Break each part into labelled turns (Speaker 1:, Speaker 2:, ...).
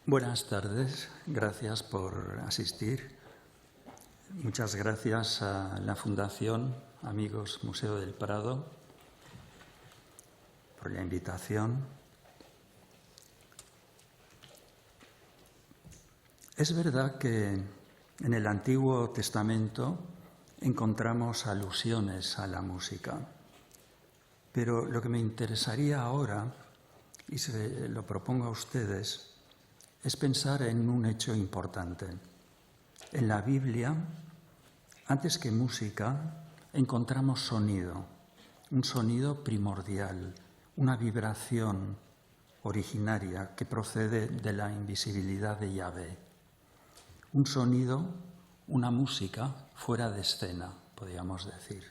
Speaker 1: Buenas tardes, gracias por asistir. Muchas gracias a la Fundación Amigos Museo del Prado por la invitación. Es verdad que en el Antiguo Testamento encontramos alusiones a la música, pero lo que me interesaría ahora, y se lo propongo a ustedes, es pensar en un hecho importante. En la Biblia, antes que música, encontramos sonido, un sonido primordial, una vibración originaria que procede de la invisibilidad de Yahvé. Un sonido, una música fuera de escena, podríamos decir.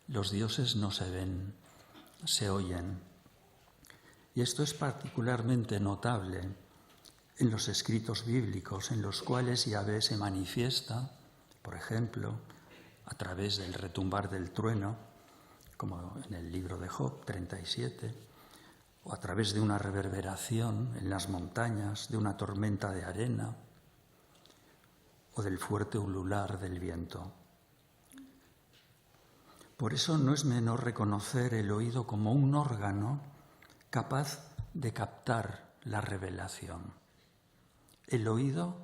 Speaker 1: Los dioses no se ven, se oyen. Y esto es particularmente notable en los escritos bíblicos, en los cuales Yahvé se manifiesta, por ejemplo, a través del retumbar del trueno, como en el libro de Job 37, o a través de una reverberación en las montañas, de una tormenta de arena, o del fuerte ulular del viento. Por eso no es menor reconocer el oído como un órgano capaz de captar la revelación. El oído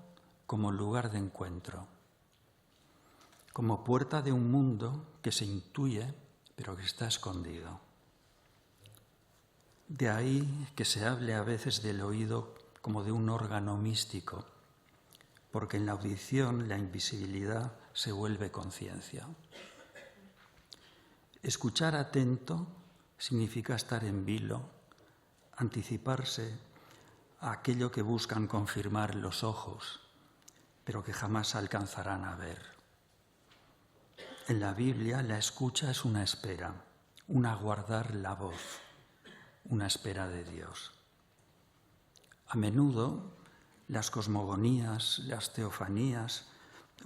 Speaker 1: como lugar de encuentro, como puerta de un mundo que se intuye, pero que está escondido. De ahí que se hable a veces del oído como de un órgano místico, porque en la audición la invisibilidad se vuelve conciencia. Escuchar atento significa estar en vilo, anticiparse a aquello que buscan confirmar los ojos, pero que jamás alcanzarán a ver. En la Biblia la escucha es una espera, un aguardar la voz, una espera de Dios. A menudo las cosmogonías, las teofanías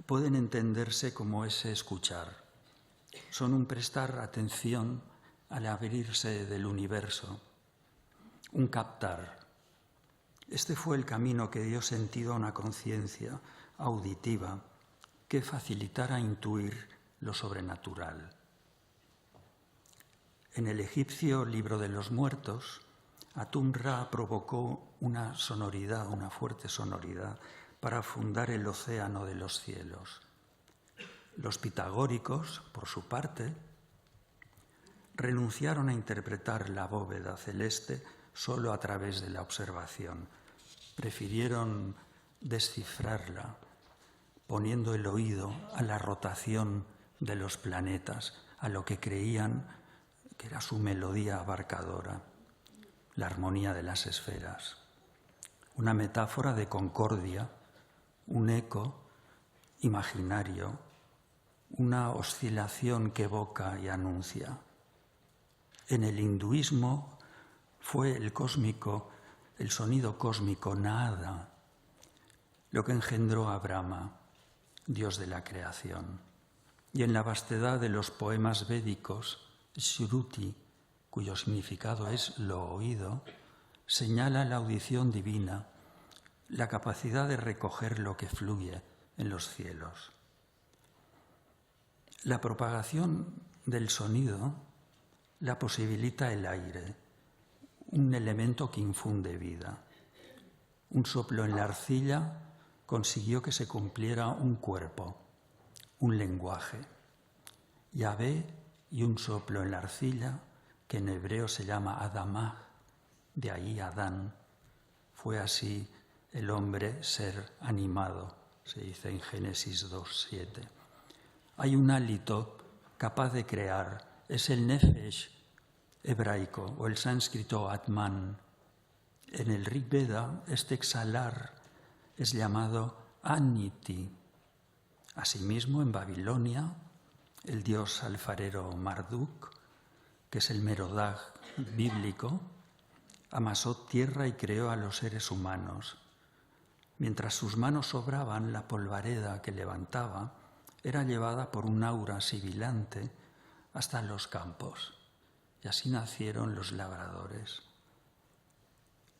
Speaker 1: pueden entenderse como ese escuchar. Son un prestar atención al abrirse del universo, un captar. Este fue el camino que dio sentido a una conciencia auditiva que facilitara intuir lo sobrenatural. En el egipcio Libro de los Muertos, Atum-Ra provocó una sonoridad, una fuerte sonoridad, para fundar el océano de los cielos. Los pitagóricos, por su parte, renunciaron a interpretar la bóveda celeste solo a través de la observación. Prefirieron descifrarla, poniendo el oído a la rotación de los planetas, a lo que creían que era su melodía abarcadora, la armonía de las esferas. Una metáfora de concordia, un eco imaginario, una oscilación que evoca y anuncia. En el hinduismo fue el sonido cósmico Nada, lo que engendró a Brahma, Dios de la creación. Y en la vastedad de los poemas védicos, Shruti, cuyo significado es lo oído, señala la audición divina, la capacidad de recoger lo que fluye en los cielos. La propagación del sonido la posibilita el aire, un elemento que infunde vida. Un soplo en la arcilla consiguió que se cumpliera un cuerpo, un lenguaje. Yahvé y un soplo en la arcilla, que en hebreo se llama Adamah, de ahí Adán. Fue así el hombre ser animado, se dice en Génesis 2:7. Hay un hálito capaz de crear, es el nefesh hebraico o el sánscrito atman. En el Rig Veda, este exhalar es llamado aniti. Asimismo, en Babilonia, el dios alfarero Marduk, que es el Merodach bíblico, amasó tierra y creó a los seres humanos. Mientras sus manos obraban, la polvareda que levantaba era llevada por un aura sibilante hasta los campos, y así nacieron los labradores.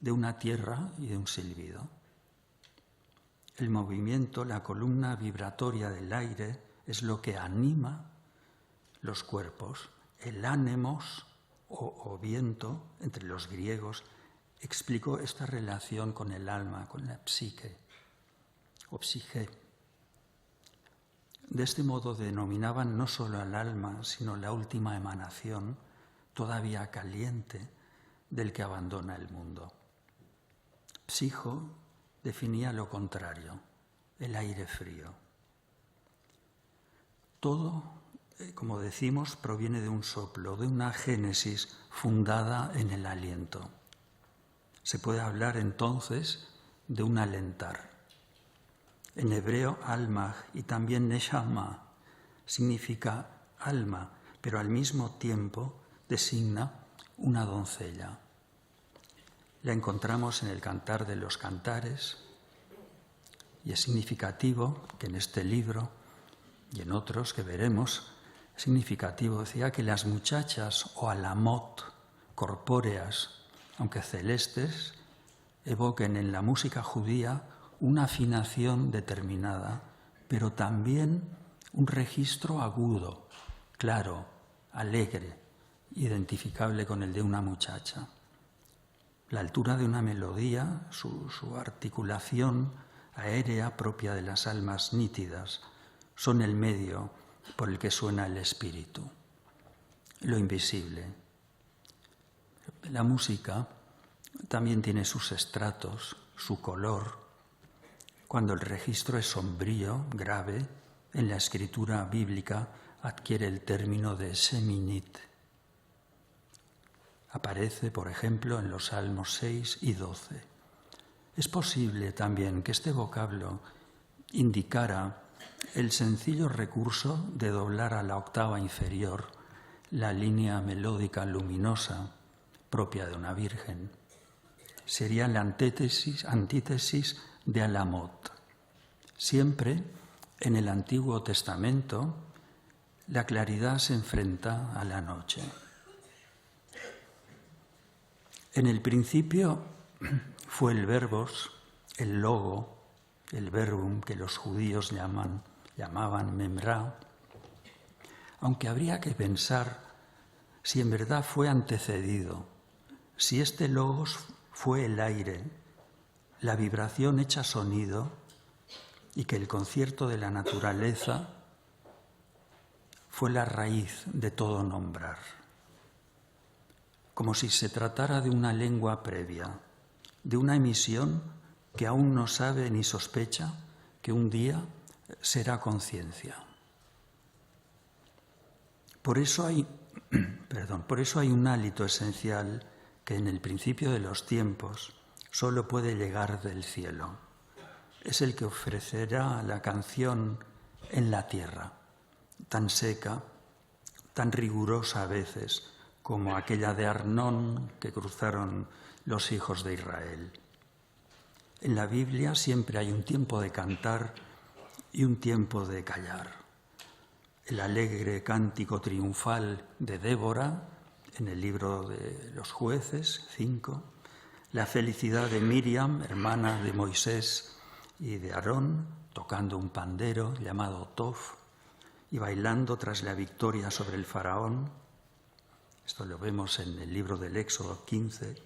Speaker 1: de una tierra y de un silbido. El movimiento, la columna vibratoria del aire es lo que anima los cuerpos. El ánemos o viento, entre los griegos, explicó esta relación con el alma, con la psique o psique. De este modo denominaban no solo al alma, sino la última emanación, todavía caliente, del que abandona el mundo. Psijo definía lo contrario, el aire frío. Todo, como decimos, proviene de un soplo, de una génesis fundada en el aliento. Se puede hablar entonces de un alentar. En hebreo, alma y también neshama significa alma, pero al mismo tiempo designa una doncella. La encontramos en el Cantar de los Cantares y es significativo que en este libro y en otros que veremos, es significativo, decía, que las muchachas o alamot corpóreas, aunque celestes, evoquen en la música judía una afinación determinada, pero también un registro agudo, claro, alegre, identificable con el de una muchacha. La altura de una melodía, su articulación aérea propia de las almas nítidas, son el medio por el que suena el espíritu. Lo invisible. La música también tiene sus estratos, su color. Cuando el registro es sombrío, grave, en la escritura bíblica adquiere el término de seminit. Aparece, por ejemplo, en los Salmos 6 y 12. Es posible también que este vocablo indicara el sencillo recurso de doblar a la octava inferior la línea melódica luminosa propia de una virgen. Sería la antítesis de Alamot. Siempre en el Antiguo Testamento la claridad se enfrenta a la noche. En el principio fue el verbos, el logo, el verbum que los judíos llamaban memra, aunque habría que pensar si en verdad fue antecedido, si este logos fue el aire, la vibración hecha sonido y que el concierto de la naturaleza fue la raíz de todo nombrar, como si se tratara de una lengua previa, de una emisión que aún no sabe ni sospecha que un día será conciencia. Por eso hay un hálito esencial que en el principio de los tiempos solo puede llegar del cielo. Es el que ofrecerá la canción en la tierra, tan seca, tan rigurosa a veces como aquella de Arnón que cruzaron los hijos de Israel. En la Biblia siempre hay un tiempo de cantar y un tiempo de callar. El alegre cántico triunfal de Débora en el libro de los Jueces 5, la felicidad de Miriam, hermana de Moisés y de Aarón, tocando un pandero llamado Tof y bailando tras la victoria sobre el faraón. Esto lo vemos en el libro del Éxodo 15.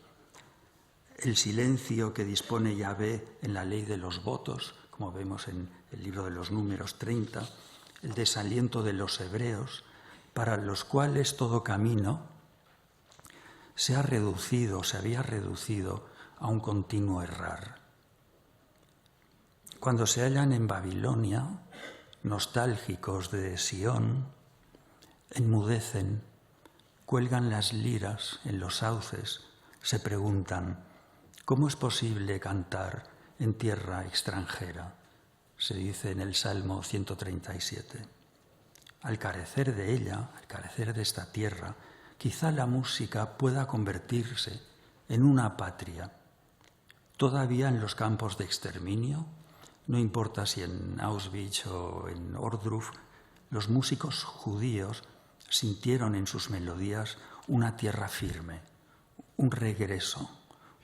Speaker 1: El silencio que dispone Yahvé en la ley de los votos, como vemos en el libro de los Números 30, el desaliento de los hebreos, para los cuales todo camino se había reducido a un continuo errar. Cuando se hallan en Babilonia, nostálgicos de Sión, enmudecen, cuelgan las liras en los sauces, se preguntan: ¿cómo es posible cantar en tierra extranjera? Se dice en el Salmo 137. Al carecer de ella, al carecer de esta tierra, quizá la música pueda convertirse en una patria. Todavía en los campos de exterminio, no importa si en Auschwitz o en Ohrdruf, los músicos judíos sintieron en sus melodías una tierra firme, un regreso,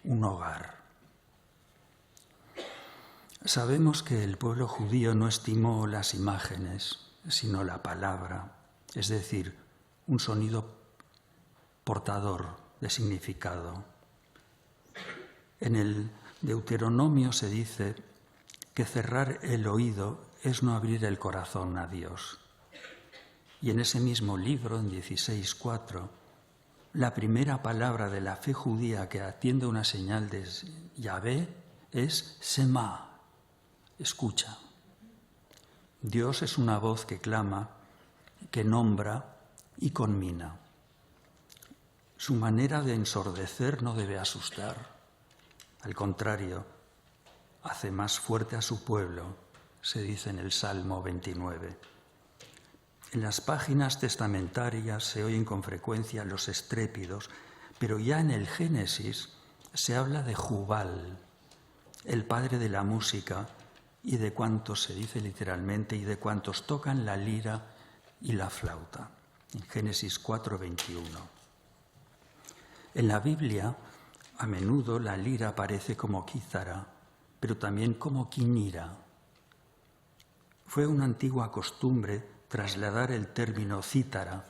Speaker 1: un hogar. Sabemos que el pueblo judío no estimó las imágenes, sino la palabra, es decir, un sonido portador de significado. En el Deuteronomio se dice que cerrar el oído es no abrir el corazón a Dios. Y en ese mismo libro, en 16:4, la primera palabra de la fe judía que atiende una señal de Yahvé es Shema, escucha. Dios es una voz que clama, que nombra y conmina. Su manera de ensordecer no debe asustar. Al contrario, hace más fuerte a su pueblo, se dice en el Salmo 29. En las páginas testamentarias se oyen con frecuencia los estrépidos, pero ya en el Génesis se habla de Jubal, el padre de la música, y de cuantos, se dice literalmente, y de cuantos tocan la lira y la flauta. En Génesis 4:21. En la Biblia, a menudo la lira aparece como quíthara, pero también como quinira. Fue una antigua costumbre trasladar el término cítara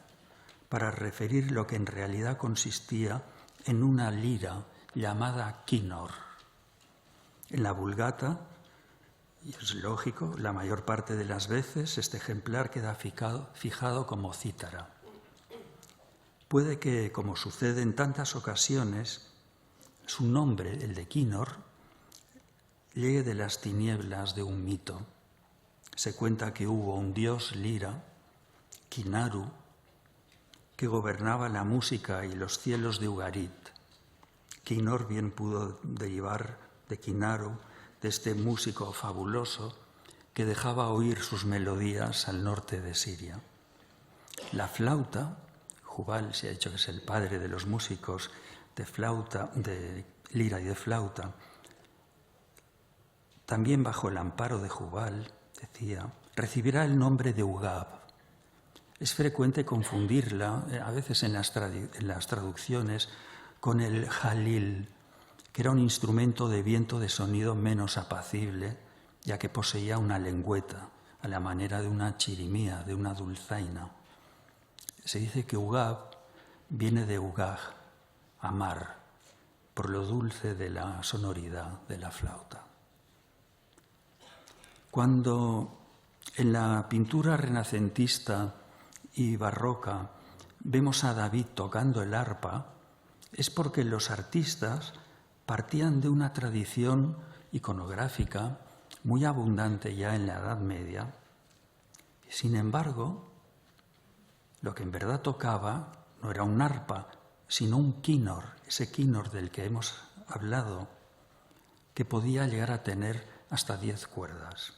Speaker 1: para referir lo que en realidad consistía en una lira llamada quinor. En la Vulgata, y es lógico, la mayor parte de las veces este ejemplar queda fijado como cítara. Puede que, como sucede en tantas ocasiones, su nombre, el de quinor, llegue de las tinieblas de un mito. Se cuenta que hubo un dios lira, Kinaru, que gobernaba la música y los cielos de Ugarit. Quinor bien pudo derivar de Kinaru, de este músico fabuloso que dejaba oír sus melodías al norte de Siria. La flauta, Jubal se ha dicho que es el padre de los músicos de flauta, de lira y de flauta, también bajo el amparo de Jubal, decía, recibirá el nombre de Ugab. Es frecuente confundirla, a veces en las traducciones, con el jalil, que era un instrumento de viento de sonido menos apacible, ya que poseía una lengüeta, a la manera de una chirimía, de una dulzaina. Se dice que Ugab viene de Ugaj, amar, por lo dulce de la sonoridad de la flauta. Cuando en la pintura renacentista y barroca vemos a David tocando el arpa, es porque los artistas partían de una tradición iconográfica muy abundante ya en la Edad Media. Sin embargo, lo que en verdad tocaba no era un arpa, sino un quinor, ese quinor del que hemos hablado, que podía llegar a tener hasta 10 cuerdas.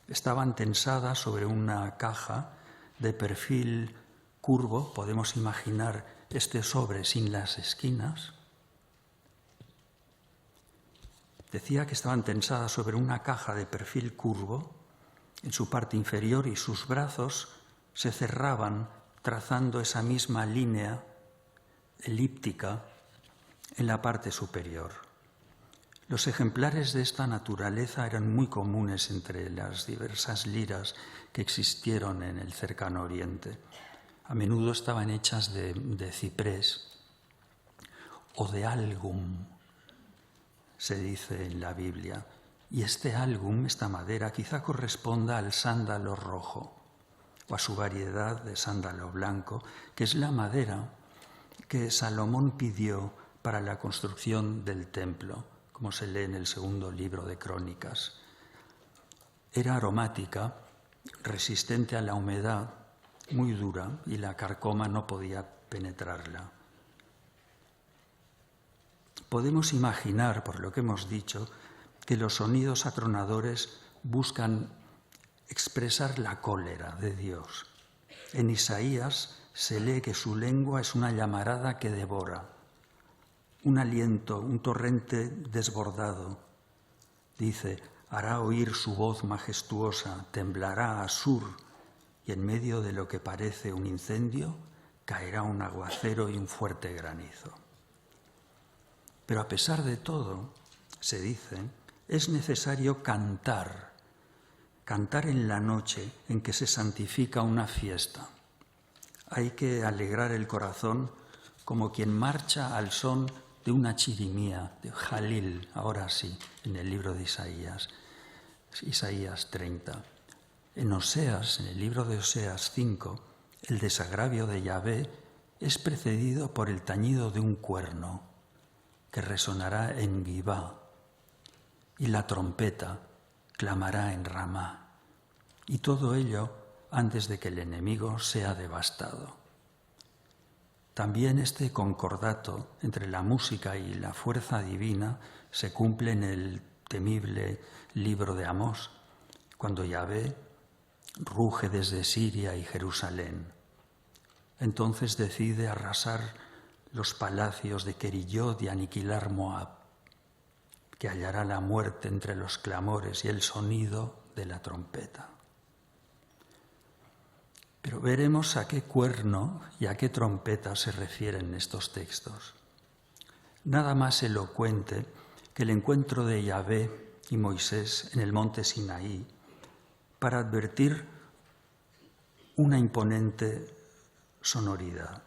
Speaker 1: Estaban tensadas sobre una caja de perfil curvo, podemos imaginar este sobre sin las esquinas. Decía que estaban tensadas sobre una caja de perfil curvo en su parte inferior y sus brazos se cerraban trazando esa misma línea elíptica en la parte superior. Los ejemplares de esta naturaleza eran muy comunes entre las diversas liras que existieron en el cercano Oriente. A menudo estaban hechas de ciprés o de algum, se dice en la Biblia. Y este algum, esta madera, quizá corresponda al sándalo rojo o a su variedad de sándalo blanco, que es la madera que Salomón pidió para la construcción del templo, como se lee en el segundo libro de Crónicas. Era aromática, resistente a la humedad, muy dura, y la carcoma no podía penetrarla. Podemos imaginar, por lo que hemos dicho, que los sonidos atronadores buscan expresar la cólera de Dios. En Isaías se lee que su lengua es una llamarada que devora, un aliento, un torrente desbordado. Dice, hará oír su voz majestuosa, temblará Asur, y en medio de lo que parece un incendio caerá un aguacero y un fuerte granizo. Pero a pesar de todo, se dice, es necesario cantar en la noche en que se santifica una fiesta. Hay que alegrar el corazón como quien marcha al son de una chirimía, de Jalil, ahora sí, en el libro de Isaías 30. En Oseas, en el libro de Oseas 5, el desagravio de Yahvé es precedido por el tañido de un cuerno que resonará en Gibá, y la trompeta clamará en Ramá, y todo ello antes de que el enemigo sea devastado. También este concordato entre la música y la fuerza divina se cumple en el temible libro de Amós, cuando Yahvé ruge desde Siria y Jerusalén. Entonces decide arrasar los palacios de Querillot y aniquilar Moab, que hallará la muerte entre los clamores y el sonido de la trompeta. Pero veremos a qué cuerno y a qué trompeta se refieren estos textos. Nada más elocuente que el encuentro de Yahvé y Moisés en el monte Sinaí para advertir una imponente sonoridad.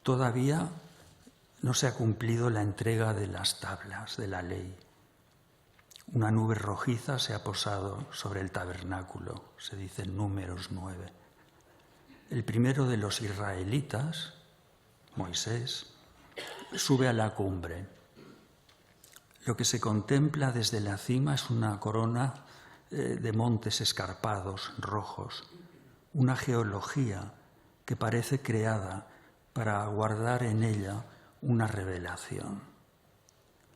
Speaker 1: Todavía no se ha cumplido la entrega de las tablas de la ley. Una nube rojiza se ha posado sobre el tabernáculo, se dice en Números 9. El primero de los israelitas, Moisés, sube a la cumbre. Lo que se contempla desde la cima es una corona de montes escarpados, rojos, una geología que parece creada para guardar en ella una revelación.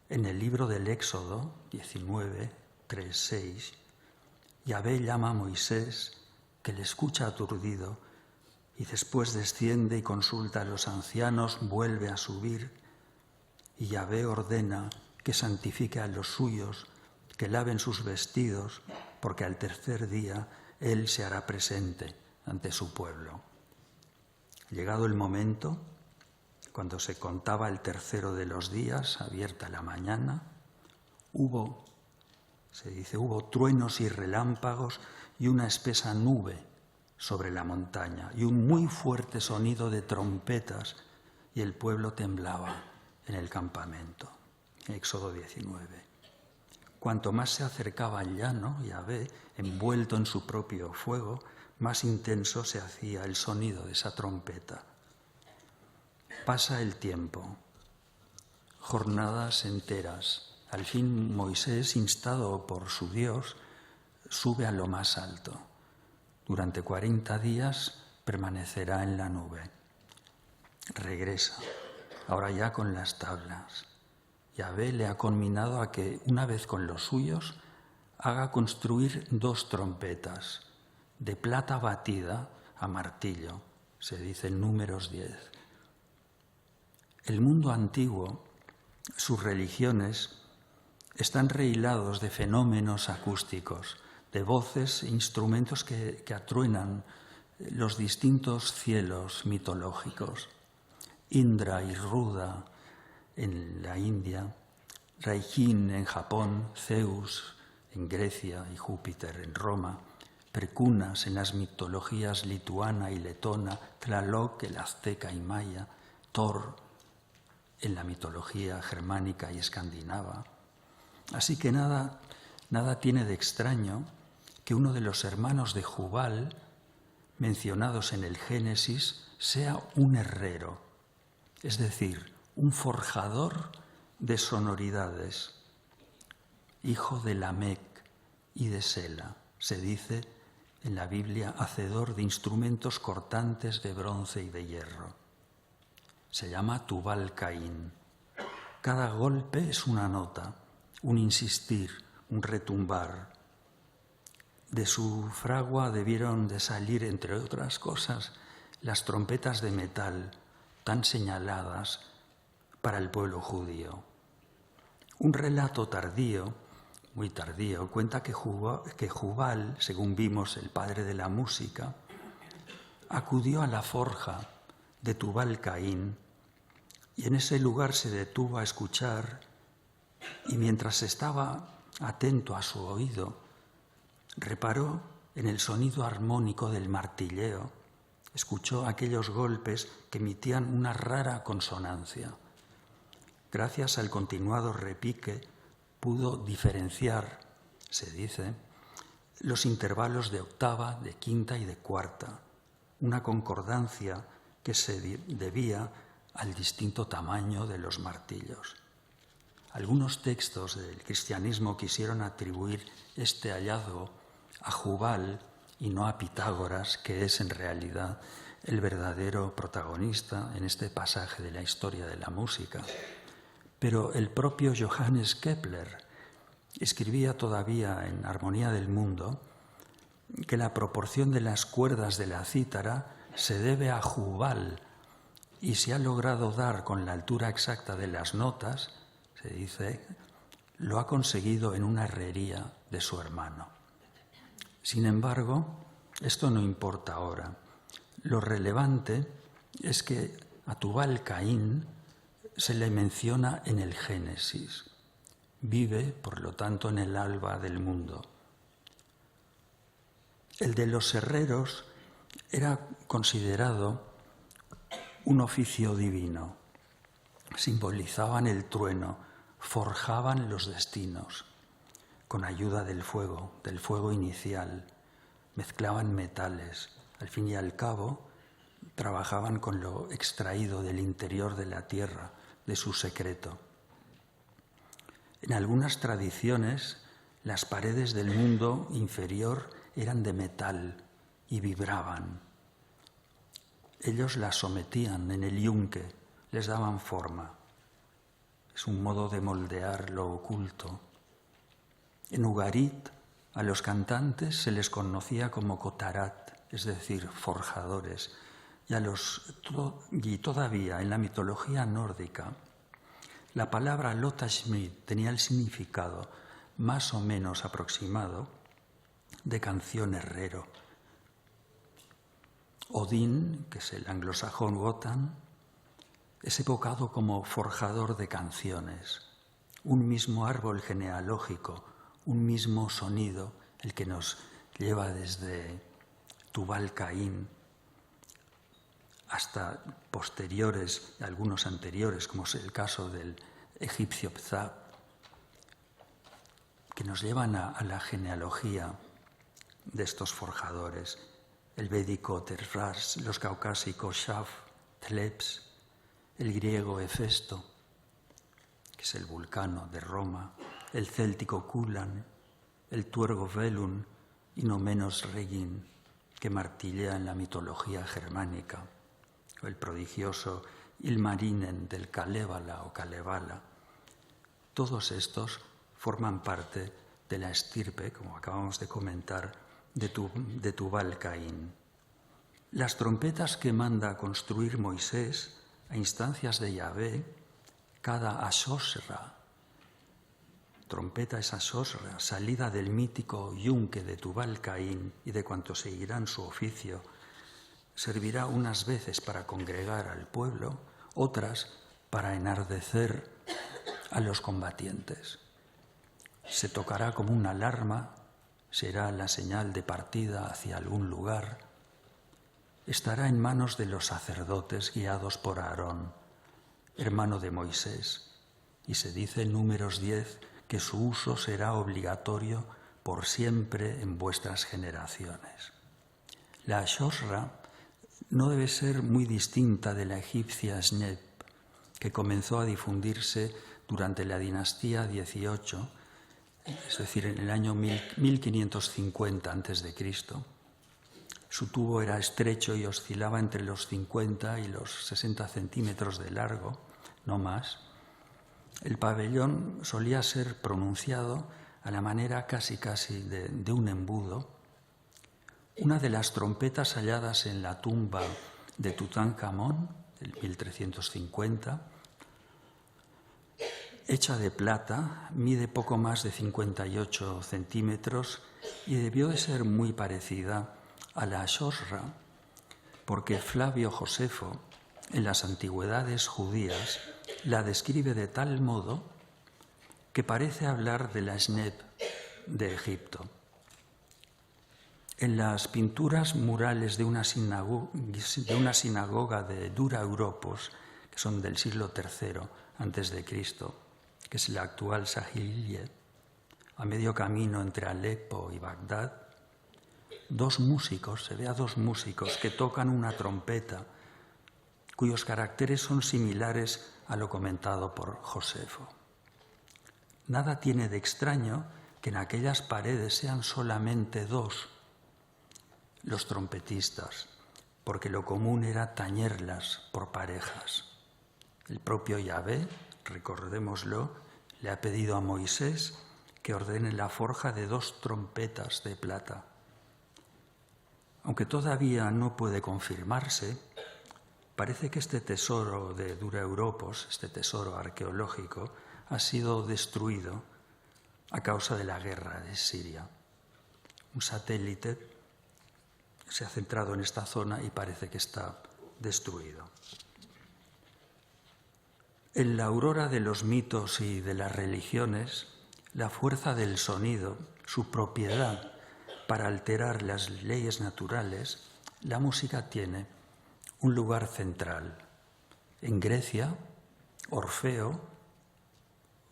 Speaker 1: En el libro del Éxodo 19, 3, 6, Yahvé llama a Moisés, que le escucha aturdido, y después desciende y consulta a los ancianos, vuelve a subir, y Yahvé ordena que santifique a los suyos, que laven sus vestidos, porque al tercer día Él se hará presente ante su pueblo. Llegado el momento, cuando se contaba el tercero de los días, abierta la mañana, hubo truenos y relámpagos y una espesa nube sobre la montaña y un muy fuerte sonido de trompetas, y el pueblo temblaba en el campamento. Éxodo 19. Cuanto más se acercaba al llano, Yahvé, envuelto en su propio fuego, más intenso se hacía el sonido de esa trompeta. Pasa el tiempo, jornadas enteras. Al fin Moisés, instado por su Dios, sube a lo más alto. Durante 40 días permanecerá en la nube. Regresa, ahora ya con las tablas. Yahvé le ha conminado a que, una vez con los suyos, haga construir 2 trompetas de plata batida a martillo, se dice en Números 10. El mundo antiguo, sus religiones, están rehilados de fenómenos acústicos, de voces e instrumentos que atruenan los distintos cielos mitológicos. Indra y Ruda en la India, Raijin en Japón, Zeus en Grecia y Júpiter en Roma, Percunas en las mitologías lituana y letona, Tlaloc, el azteca y maya, Thor en la mitología germánica y escandinava. Así que nada tiene de extraño que uno de los hermanos de Jubal, mencionados en el Génesis, sea un herrero, es decir, un forjador de sonoridades, hijo de Lamec y de Sela. Se dice en la Biblia, hacedor de instrumentos cortantes de bronce y de hierro. Se llama Tubal Caín. Cada golpe es una nota, un insistir, un retumbar. De su fragua debieron de salir, entre otras cosas, las trompetas de metal tan señaladas para el pueblo judío. Un relato tardío, muy tardío, cuenta que Jubal, según vimos, el padre de la música, acudió a la forja de Tubal Caín y en ese lugar se detuvo a escuchar, y mientras estaba atento a su oído, reparó en el sonido armónico del martilleo, escuchó aquellos golpes que emitían una rara consonancia. Gracias al continuado repique, pudo diferenciar, se dice, los intervalos de octava, de quinta y de cuarta, una concordancia que se debía al distinto tamaño de los martillos. Algunos textos del cristianismo quisieron atribuir este hallazgo a Jubal y no a Pitágoras, que es en realidad el verdadero protagonista en este pasaje de la historia de la música. Pero el propio Johannes Kepler escribía todavía en Armonía del Mundo que la proporción de las cuerdas de la cítara se debe a Jubal y se ha logrado dar con la altura exacta de las notas, se dice, lo ha conseguido en una herrería de su hermano. Sin embargo, esto no importa ahora. Lo relevante es que a Tubal Caín se le menciona en el Génesis. Vive, por lo tanto, en el alba del mundo. El de los herreros era considerado un oficio divino. Simbolizaban el trueno, forjaban los destinos con ayuda del fuego inicial, mezclaban metales. Al fin y al cabo, trabajaban con lo extraído del interior de la tierra, de su secreto. En algunas tradiciones, las paredes del mundo inferior eran de metal y vibraban. Ellos las sometían en el yunque, les daban forma. Es un modo de moldear lo oculto. En Ugarit, a los cantantes se les conocía como kotarat, es decir, forjadores, y todavía en la mitología nórdica, la palabra lotashmid tenía el significado más o menos aproximado de canción herrero. Odín, que es el anglosajón Wotan, es evocado como forjador de canciones, un mismo árbol genealógico, un mismo sonido, el que nos lleva desde Tubal Caín hasta posteriores, algunos anteriores, como es el caso del egipcio Ptah, que nos llevan a la genealogía de estos forjadores, el védico Terfras, los caucásicos Shaf, Tleps, el griego Hefesto, que es el vulcano de Roma, el céltico Kulan, el tuergo Velun y no menos Regin, que martillea en la mitología germánica, o el prodigioso Ilmarinen del Kalevala o Kalevala. Todos estos forman parte de la estirpe, como acabamos de comentar, de Tubal Caín. Las trompetas que manda construir Moisés a instancias de Yahvé, cada Ashosra, trompeta es Ashosra, salida del mítico yunque de Tubal Caín y de cuantos seguirán su oficio, servirá unas veces para congregar al pueblo, otras para enardecer a los combatientes. Se tocará como una alarma, será la señal de partida hacia algún lugar. Estará en manos de los sacerdotes guiados por Aarón, hermano de Moisés, y se dice en Números 10 que su uso será obligatorio por siempre en vuestras generaciones. La Ashosra no debe ser muy distinta de la egipcia Sneb, que comenzó a difundirse durante la dinastía 18, es decir, en el año 1550 a.C. Su tubo era estrecho y oscilaba entre los 50 y los 60 centímetros de largo, no más. El pabellón solía ser pronunciado a la manera casi de un embudo. Una de las trompetas halladas en la tumba de Tutankamón, del 1350, hecha de plata, mide poco más de 58 centímetros y debió de ser muy parecida a la Ashosra, porque Flavio Josefo, en las antigüedades judías la describe de tal modo que parece hablar de la Sneb de Egipto. En las pinturas murales de una sinagoga de Dura Europos, que son del siglo III a.C., que es la actual Sahiliye, a medio camino entre Alepo y Bagdad, se ve a dos músicos que tocan una trompeta, cuyos caracteres son similares a lo comentado por Josefo. Nada tiene de extraño que en aquellas paredes sean solamente dos los trompetistas, porque lo común era tañerlas por parejas. El propio Yahvé, recordémoslo, le ha pedido a Moisés que ordene la forja de 2 trompetas de plata. Aunque todavía no puede confirmarse, parece que este tesoro de Dura Europos, este tesoro arqueológico, ha sido destruido a causa de la guerra de Siria. Un satélite se ha centrado en esta zona y parece que está destruido. En la aurora de los mitos y de las religiones, la fuerza del sonido, su propiedad para alterar las leyes naturales, la música tiene un lugar central. En Grecia, Orfeo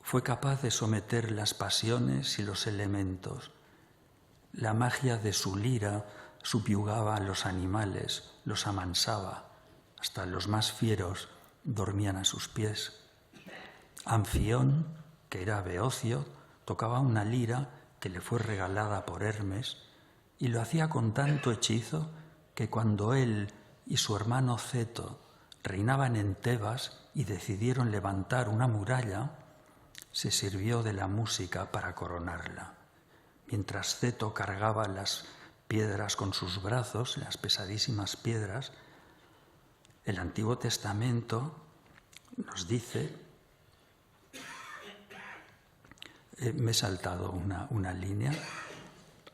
Speaker 1: fue capaz de someter las pasiones y los elementos. La magia de su lira subyugaba a los animales, los amansaba, hasta los más fieros dormían a sus pies. Anfión, que era beocio, tocaba una lira que le fue regalada por Hermes y lo hacía con tanto hechizo que cuando él y su hermano Ceto reinaban en Tebas y decidieron levantar una muralla, se sirvió de la música para coronarla. Mientras Ceto cargaba las piedras con sus brazos, las pesadísimas piedras, el Antiguo Testamento nos dice, me he saltado una línea,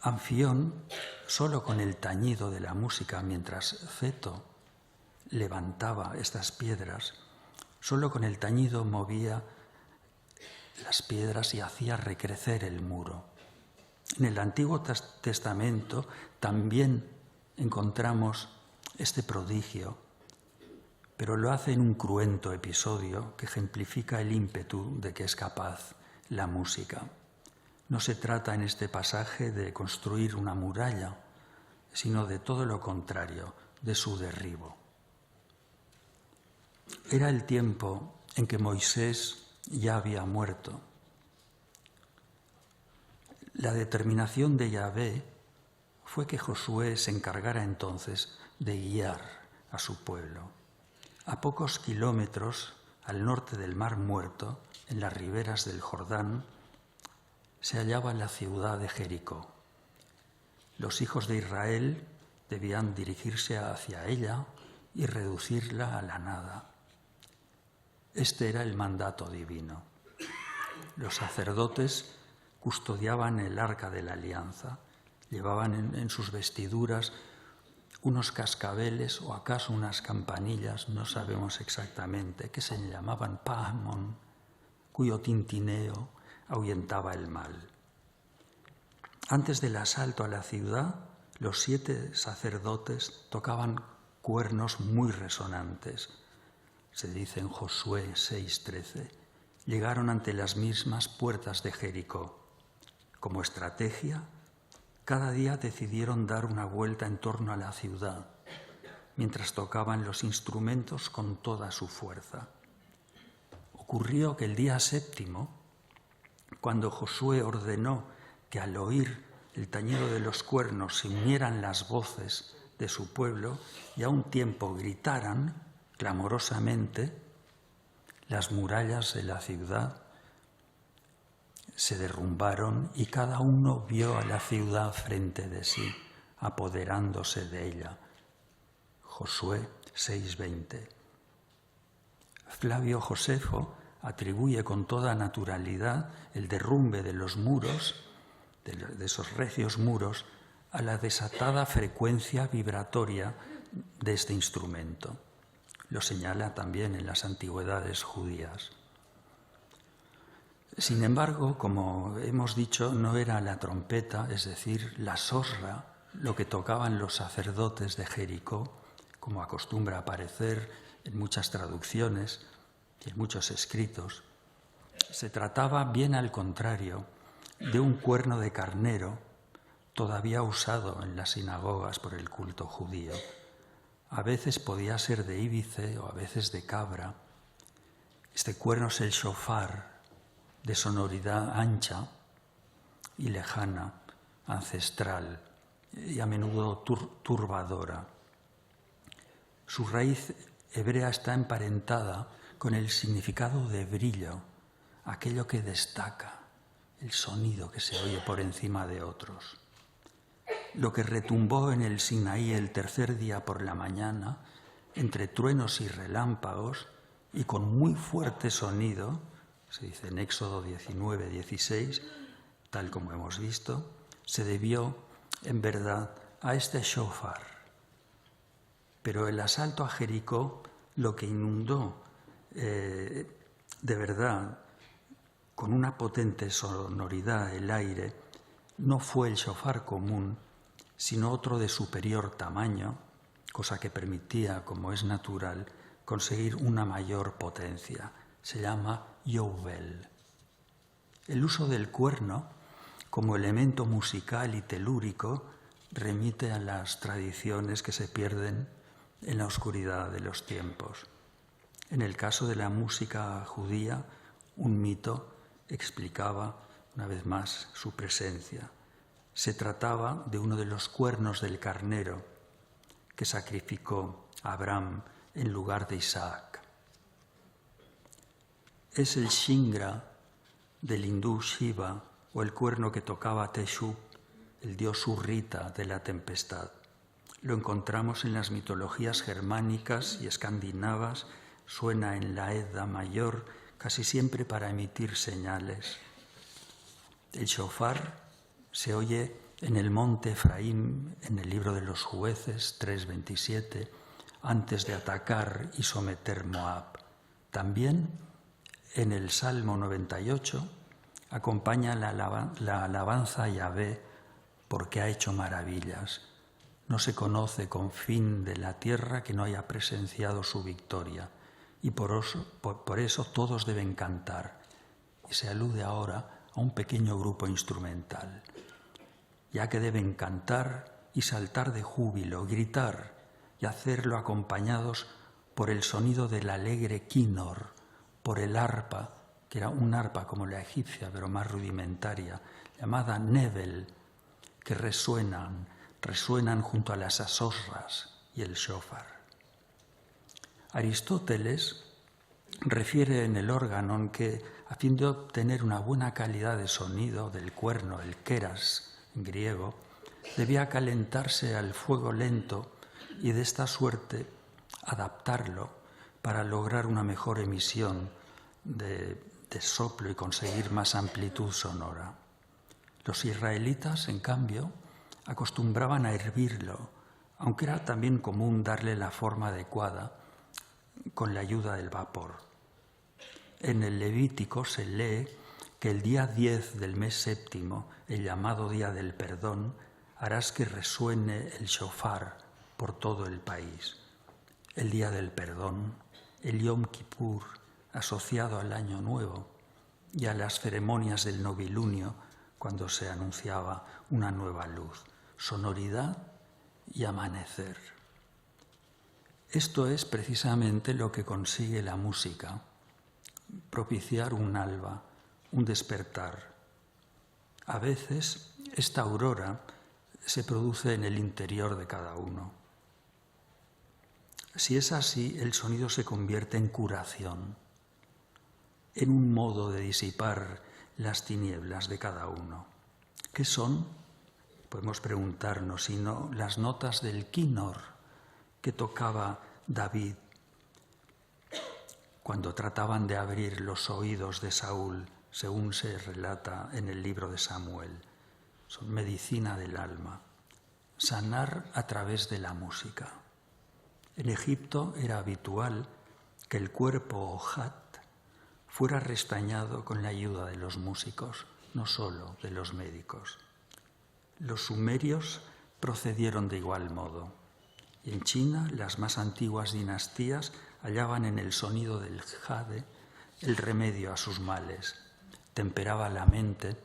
Speaker 1: Anfión, solo con el tañido de la música, mientras Ceto levantaba estas piedras, solo con el tañido movía las piedras y hacía recrecer el muro. En el Antiguo Testamento también encontramos este prodigio, pero lo hace en un cruento episodio que ejemplifica el ímpetu de que es capaz la música. No se trata en este pasaje de construir una muralla, sino de todo lo contrario, de su derribo. Era el tiempo en que Moisés ya había muerto. La determinación de Yahvé fue que Josué se encargara entonces de guiar a su pueblo. A pocos kilómetros al norte del Mar Muerto, en las riberas del Jordán, se hallaba la ciudad de Jericó. Los hijos de Israel debían dirigirse hacia ella y reducirla a la nada. Este era el mandato divino. Los sacerdotes custodiaban el arca de la alianza, llevaban en sus vestiduras unos cascabeles o acaso unas campanillas, no sabemos exactamente, que se llamaban pahmon, cuyo tintineo ahuyentaba el mal. Antes del asalto a la ciudad, los 7 sacerdotes tocaban cuernos muy resonantes. Se dice en Josué 6:13, llegaron ante las mismas puertas de Jericó. Como estrategia, cada día decidieron dar una vuelta en torno a la ciudad, mientras tocaban los instrumentos con toda su fuerza. Ocurrió que el día 7, cuando Josué ordenó que al oír el tañido de los cuernos se unieran las voces de su pueblo y a un tiempo gritaran clamorosamente, las murallas de la ciudad se derrumbaron y cada uno vio a la ciudad frente de sí, apoderándose de ella. Josué 6:20. Flavio Josefo atribuye con toda naturalidad el derrumbe de los muros, de esos recios muros, a la desatada frecuencia vibratoria de este instrumento. Lo señala también en las antigüedades judías. Sin embargo, como hemos dicho, no era la trompeta, es decir, la sorra, lo que tocaban los sacerdotes de Jericó, como acostumbra aparecer en muchas traducciones y en muchos escritos. Se trataba, bien al contrario, de un cuerno de carnero, todavía usado en las sinagogas por el culto judío. A veces podía ser de íbice o a veces de cabra. Este cuerno es el shofar, de sonoridad ancha y lejana, ancestral y a menudo turbadora. Su raíz hebrea está emparentada con el significado de brillo, aquello que destaca, el sonido que se oye por encima de otros. Lo que retumbó en el Sinaí el tercer día por la mañana, entre truenos y relámpagos y con muy fuerte sonido, se dice en Éxodo 19, 16, tal como hemos visto, se debió, en verdad, a este shofar. Pero el asalto a Jericó, lo que inundó de verdad con una potente sonoridad el aire, no fue el shofar común, sino otro de superior tamaño, cosa que permitía, como es natural, conseguir una mayor potencia. Se llama yovel. El uso del cuerno como elemento musical y telúrico remite a las tradiciones que se pierden en la oscuridad de los tiempos. En el caso de la música judía, un mito explicaba una vez más su presencia. Se trataba de uno de los cuernos del carnero que sacrificó Abraham en lugar de Isaac. Es el Shingra del hindú Shiva o el cuerno que tocaba Teshub, el dios hurrita de la tempestad. Lo encontramos en las mitologías germánicas y escandinavas, suena en la Edda mayor, casi siempre para emitir señales. El shofar se oye en el monte Efraín, en el libro de los Jueces 3:27, antes de atacar y someter Moab. También en el Salmo 98 acompaña la alabanza a Yahvé porque ha hecho maravillas. No se conoce confín de la tierra que no haya presenciado su victoria, y por eso todos deben cantar. Y se alude ahora a un pequeño grupo instrumental, ya que deben cantar y saltar de júbilo, gritar y hacerlo acompañados por el sonido del alegre quínor, por el arpa, que era un arpa como la egipcia, pero más rudimentaria, llamada nebel, que resuenan junto a las asorras y el shofar. Aristóteles refiere en el órgano que, a fin de obtener una buena calidad de sonido del cuerno, el keras en griego, debía calentarse al fuego lento y de esta suerte adaptarlo para lograr una mejor emisión de soplo y conseguir más amplitud sonora. Los israelitas, en cambio, acostumbraban a hervirlo, aunque era también común darle la forma adecuada con la ayuda del vapor. En el Levítico se lee que el día 10 del mes séptimo, el llamado Día del Perdón, harás que resuene el shofar por todo el país. El Día del Perdón, el Yom Kippur, asociado al Año Nuevo y a las ceremonias del novilunio, cuando se anunciaba una nueva luz, sonoridad y amanecer. Esto es precisamente lo que consigue la música, propiciar un alba, un despertar. A veces esta aurora se produce en el interior de cada uno. Si es así, el sonido se convierte en curación, en un modo de disipar las tinieblas de cada uno. ¿Qué son? Podemos preguntarnos, sino las notas del quínor que tocaba David cuando trataban de abrir los oídos de Saúl, según se relata en el libro de Samuel. Son medicina del alma, sanar a través de la música. En Egipto era habitual que el cuerpo o hat fuera restañado con la ayuda de los músicos, no solo de los médicos. Los sumerios procedieron de igual modo. Y en China, las más antiguas dinastías hallaban en el sonido del jade el remedio a sus males. Temperaba la mente,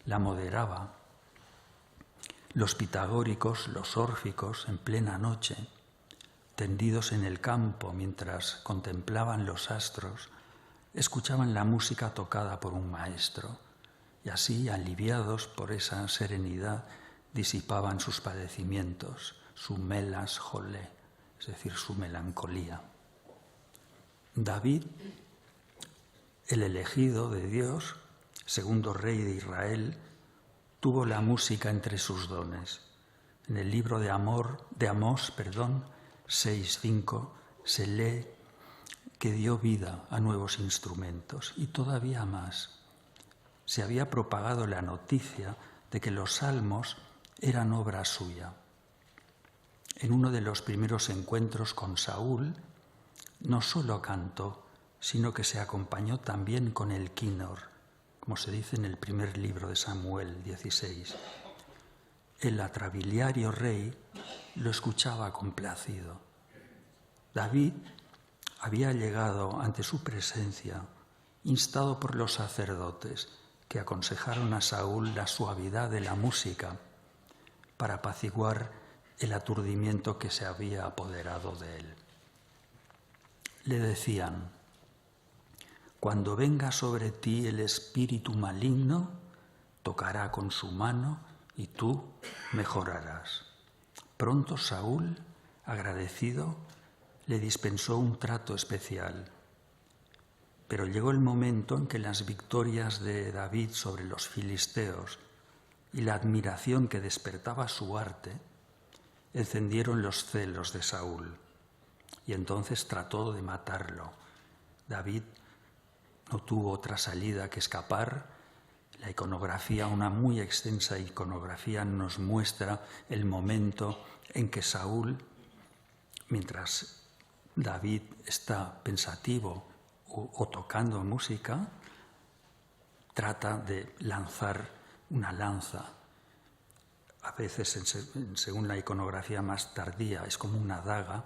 Speaker 1: la moderaba. Los pitagóricos, los órficos, en plena noche, tendidos en el campo mientras contemplaban los astros, escuchaban la música tocada por un maestro y así, aliviados por esa serenidad, disipaban sus padecimientos, su melas jolé, es decir, su melancolía. David, el elegido de Dios, segundo rey de Israel, tuvo la música entre sus dones. En el libro de Amós, 6:5, se lee que dio vida a nuevos instrumentos y todavía más. Se había propagado la noticia de que los salmos eran obra suya. En uno de los primeros encuentros con Saúl, no solo cantó, sino que se acompañó también con el quínor, como se dice en el primer libro de Samuel 16. El atrabiliario rey lo escuchaba complacido. David había llegado ante su presencia, instado por los sacerdotes, que aconsejaron a Saúl la suavidad de la música para apaciguar el aturdimiento que se había apoderado de él. Le decían: cuando venga sobre ti el espíritu maligno, tocará con su mano y tú mejorarás. Pronto Saúl, agradecido, le dispensó un trato especial. Pero llegó el momento en que las victorias de David sobre los filisteos y la admiración que despertaba su arte encendieron los celos de Saúl, y entonces trató de matarlo. David no tuvo otra salida que escapar. La iconografía, una muy extensa iconografía, nos muestra el momento en que Saúl, mientras David está pensativo o tocando música, trata de lanzar una lanza. A veces, según la iconografía más tardía, es como una daga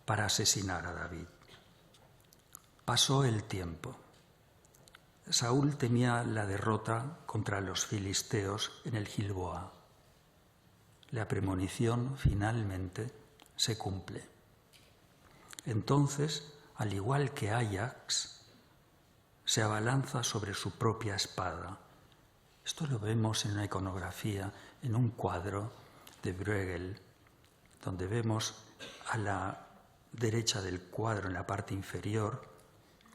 Speaker 1: para asesinar a David. Pasó el tiempo. Saúl temía la derrota contra los filisteos en el Gilboa. La premonición finalmente se cumple. Entonces, al igual que Ajax, se abalanza sobre su propia espada. Esto lo vemos en la iconografía, en un cuadro de Bruegel, donde vemos a la derecha del cuadro, en la parte inferior,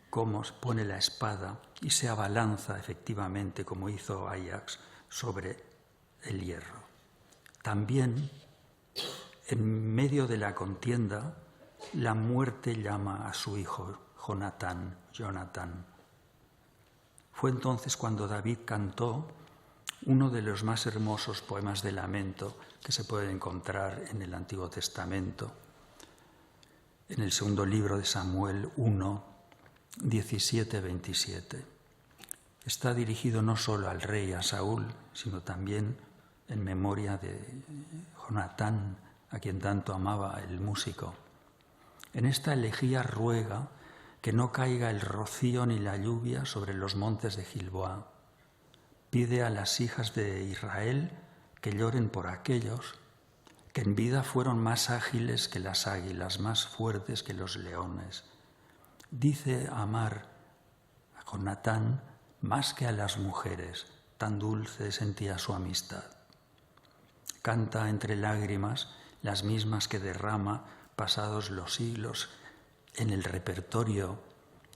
Speaker 1: cómo pone la espada y se abalanza efectivamente, como hizo Ajax, sobre el hierro. También, en medio de la contienda, la muerte llama a su hijo Jonatán. Fue entonces cuando David cantó uno de los más hermosos poemas de lamento que se puede encontrar en el Antiguo Testamento, en el segundo libro de Samuel 1, 17-27. Está dirigido no solo al rey, a Saúl, sino también en memoria de Jonatán, a quien tanto amaba el músico. En esta elegía ruega que no caiga el rocío ni la lluvia sobre los montes de Gilboa. Pide a las hijas de Israel que lloren por aquellos que en vida fueron más ágiles que las águilas, más fuertes que los leones. Dice amar a Jonatán más que a las mujeres, tan dulce sentía su amistad. Canta entre lágrimas, las mismas que derrama pasados los siglos en el repertorio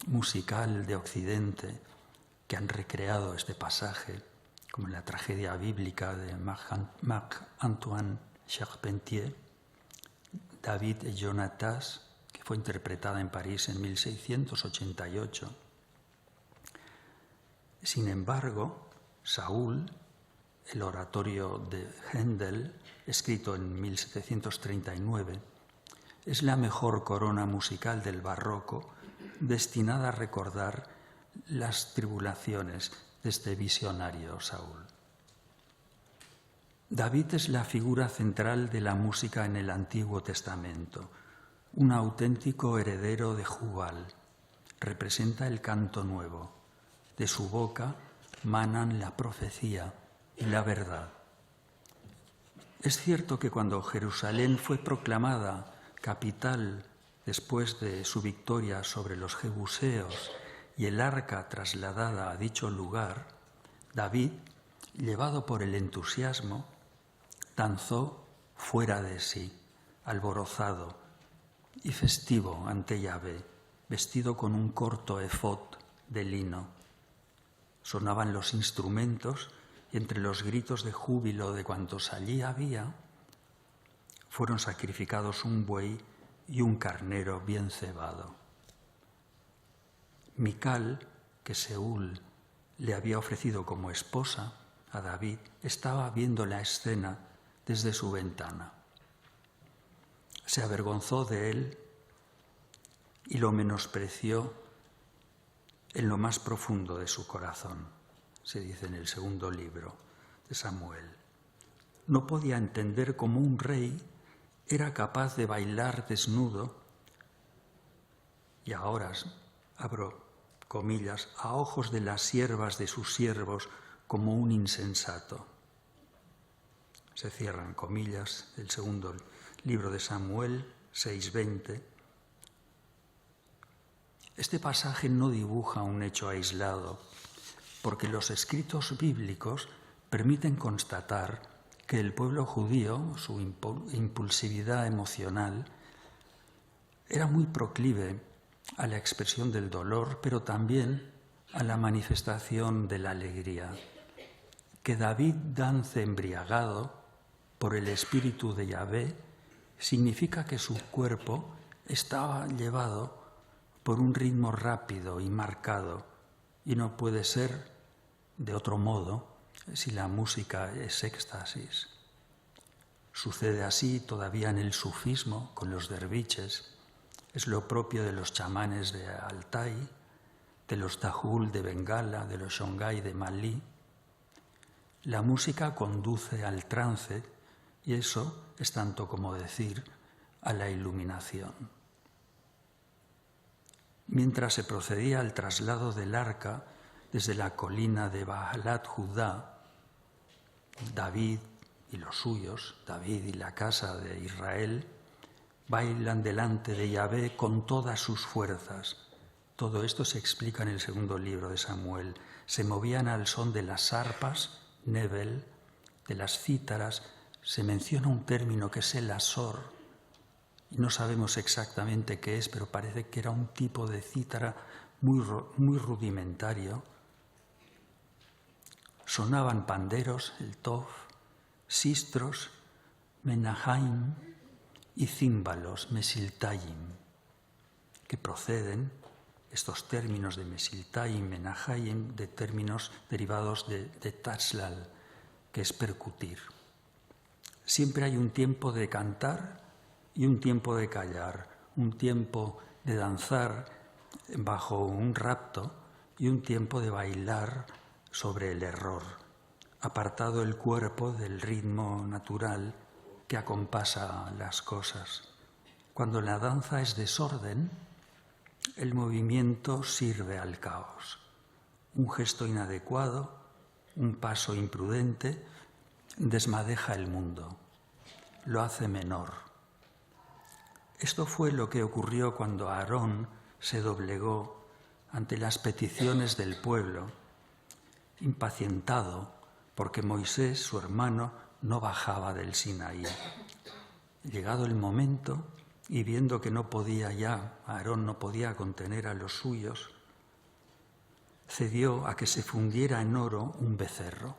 Speaker 1: musical de Occidente que han recreado este pasaje, como en la tragedia bíblica de Marc-Antoine Charpentier, David et Jonathan, que fue interpretada en París en 1688. Sin embargo, Saúl, el oratorio de Händel, escrito en 1739, es la mejor corona musical del barroco, destinada a recordar las tribulaciones de este visionario Saúl. David es la figura central de la música en el Antiguo Testamento, un auténtico heredero de Jubal. Representa el canto nuevo. De su boca manan la profecía y la verdad. Es cierto que cuando Jerusalén fue proclamada capital después de su victoria sobre los jebuseos y el arca trasladada a dicho lugar, David, llevado por el entusiasmo, danzó fuera de sí, alborozado y festivo ante Yahvé, vestido con un corto efod de lino. Sonaban los instrumentos y entre los gritos de júbilo de cuantos allí había, fueron sacrificados un buey y un carnero bien cebado. Mical, que Saúl le había ofrecido como esposa a David, estaba viendo la escena desde su ventana. Se avergonzó de él y lo menospreció en lo más profundo de su corazón, se dice en el segundo libro de Samuel. No podía entender cómo un rey era capaz de bailar desnudo y ahora, abro comillas, a ojos de las siervas de sus siervos como un insensato. Se cierran comillas del segundo libro de Samuel 6:20. Este pasaje no dibuja un hecho aislado, porque los escritos bíblicos permiten constatar que el pueblo judío, su impulsividad emocional, era muy proclive a la expresión del dolor, pero también a la manifestación de la alegría. Que David dance embriagado por el espíritu de Yahvé significa que su cuerpo estaba llevado por un ritmo rápido y marcado, y no puede ser de otro modo si la música es éxtasis. Sucede así todavía en el sufismo con los derviches. Es lo propio de los chamanes de Altai, de los Dajul de Bengala, de los Shongai de Malí. La música conduce al trance y eso es tanto como decir a la iluminación. Mientras se procedía al traslado del arca desde la colina de Baalat Judá, David y los suyos, David y la casa de Israel, bailan delante de Yahvé con todas sus fuerzas. Todo esto se explica en el segundo libro de Samuel. Se movían al son de las arpas, nebel, de las cítaras. Se menciona un término que es el asor, y no sabemos exactamente qué es, pero parece que era un tipo de cítara muy rudimentario. Sonaban panderos, el tof, sistros, menahaim y címbalos, mesiltayim, que proceden, estos términos de mesiltayim, menahaim, de términos derivados de taslal, que es percutir. Siempre hay un tiempo de cantar y un tiempo de callar, un tiempo de danzar bajo un rapto y un tiempo de bailar sobre el error, apartado el cuerpo del ritmo natural que acompasa las cosas. Cuando la danza es desorden, el movimiento sirve al caos. Un gesto inadecuado, un paso imprudente, desmadeja el mundo, lo hace menor. Esto fue lo que ocurrió cuando Aarón se doblegó ante las peticiones del pueblo, impacientado porque Moisés, su hermano, no bajaba del Sinaí. Llegado el momento y viendo que no podía ya, Aarón no podía contener a los suyos, cedió a que se fundiera en oro un becerro.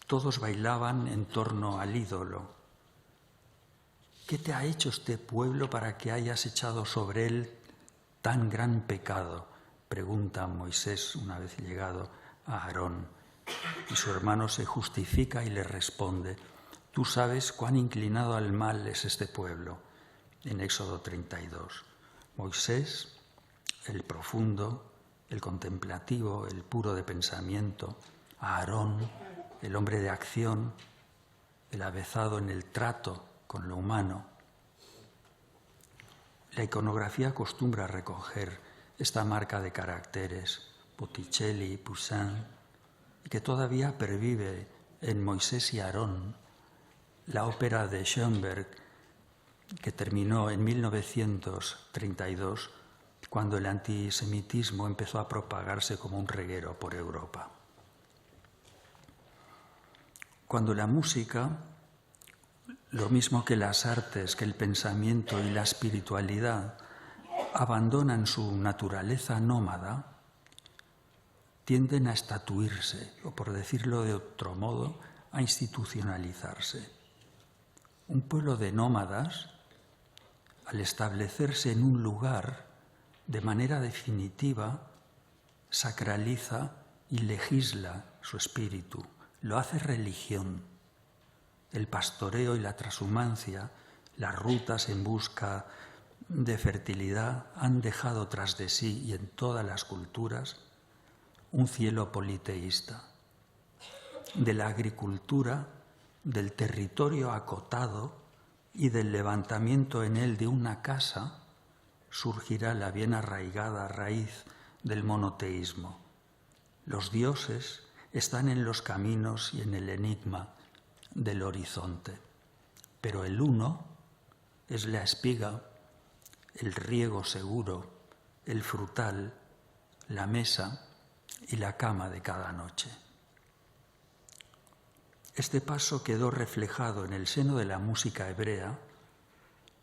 Speaker 1: Todos bailaban en torno al ídolo. ¿Qué te ha hecho este pueblo para que hayas echado sobre él tan gran pecado? Pregunta Moisés una vez llegado a Aarón. Y su hermano se justifica y le responde: Tú sabes cuán inclinado al mal es este pueblo, en Éxodo 32. Moisés, el profundo, el contemplativo, el puro de pensamiento, Aarón, el hombre de acción, el avezado en el trato con lo humano. La iconografía acostumbra a recoger esta marca de caracteres, Botticelli, Poussin, y que todavía pervive en Moisés y Aarón, la ópera de Schoenberg, que terminó en 1932, cuando el antisemitismo empezó a propagarse como un reguero por Europa. Cuando la música, lo mismo que las artes, que el pensamiento y la espiritualidad, abandonan su naturaleza nómada, tienden a estatuirse, o por decirlo de otro modo, a institucionalizarse. Un pueblo de nómadas, al establecerse en un lugar, de manera definitiva, sacraliza y legisla su espíritu, lo hace religión. El pastoreo y la transhumancia, las rutas en busca de fertilidad han dejado tras de sí y en todas las culturas un cielo politeísta. De la agricultura, del territorio acotado y del levantamiento en él de una casa, surgirá la bien arraigada raíz del monoteísmo. Los dioses están en los caminos y en el enigma del horizonte, pero el uno es la espiga, el riego seguro, el frutal, la mesa y la cama de cada noche. Este paso quedó reflejado en el seno de la música hebrea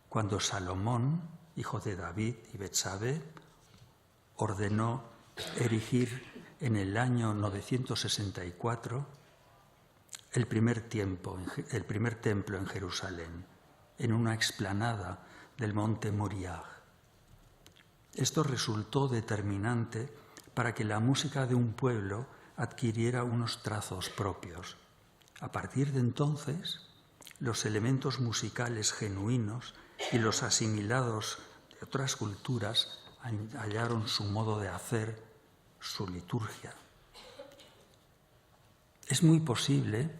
Speaker 1: cuando Salomón, hijo de David y Betsabé, ordenó erigir en el año 964 el primer templo en Jerusalén, en una explanada del monte Moriah. Esto resultó determinante para que la música de un pueblo adquiriera unos trazos propios. A partir de entonces, los elementos musicales genuinos y los asimilados de otras culturas hallaron su modo de hacer, su liturgia. Es muy posible,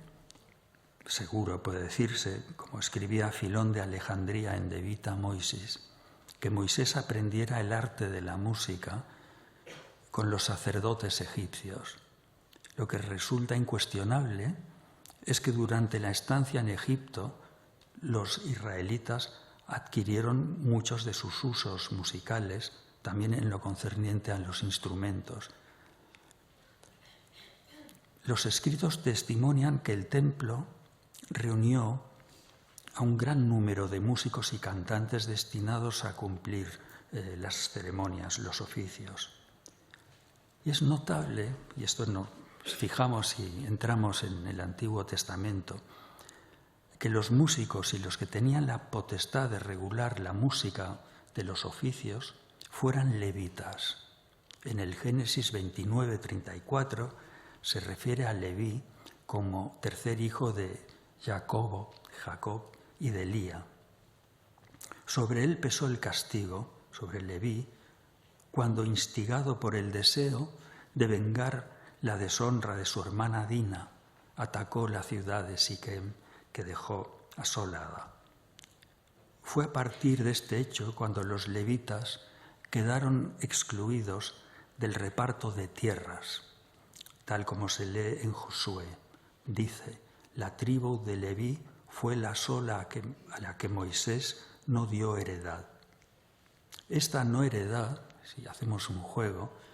Speaker 1: seguro puede decirse, como escribía Filón de Alejandría en De Vita Moisis, que Moisés aprendiera el arte de la música con los sacerdotes egipcios. Lo que resulta incuestionable es que durante la estancia en Egipto los israelitas adquirieron muchos de sus usos musicales, también en lo concerniente a los instrumentos. Los escritos testimonian que el templo reunió a un gran número de músicos y cantantes destinados a cumplir las ceremonias, los oficios. Y es notable, y esto nos fijamos si entramos en el Antiguo Testamento, que los músicos y los que tenían la potestad de regular la música de los oficios fueran levitas. En el Génesis 29:34 se refiere a Leví como tercer hijo de Jacob y de Lía. Sobre él pesó el castigo, sobre Leví, cuando, instigado por el deseo de vengar la deshonra de su hermana Dina, atacó la ciudad de Siquem, que dejó asolada. Fue a partir de este hecho cuando los levitas quedaron excluidos del reparto de tierras, tal como se lee en Josué. Dice: la tribu de Leví fue la sola a la que Moisés no dio heredad. Esta no heredad, si hacemos un juego,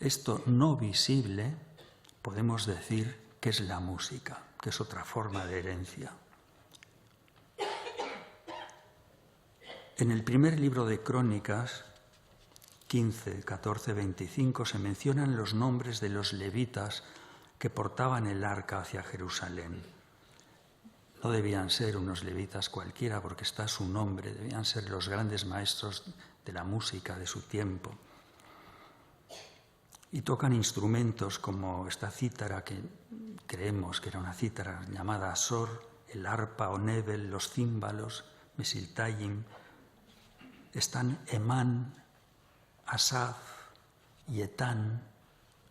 Speaker 1: esto no visible, podemos decir que es la música, que es otra forma de herencia. En el primer libro de Crónicas, 15, 14, 25, se mencionan los nombres de los levitas que portaban el arca hacia Jerusalén. No debían ser unos levitas cualquiera, porque está su nombre, debían ser los grandes maestros de la música de su tiempo. Y tocan instrumentos como esta cítara que creemos que era una cítara llamada Asor, el arpa o nebel, los címbalos, mesiltayim, están Emán, Asaf y Etán,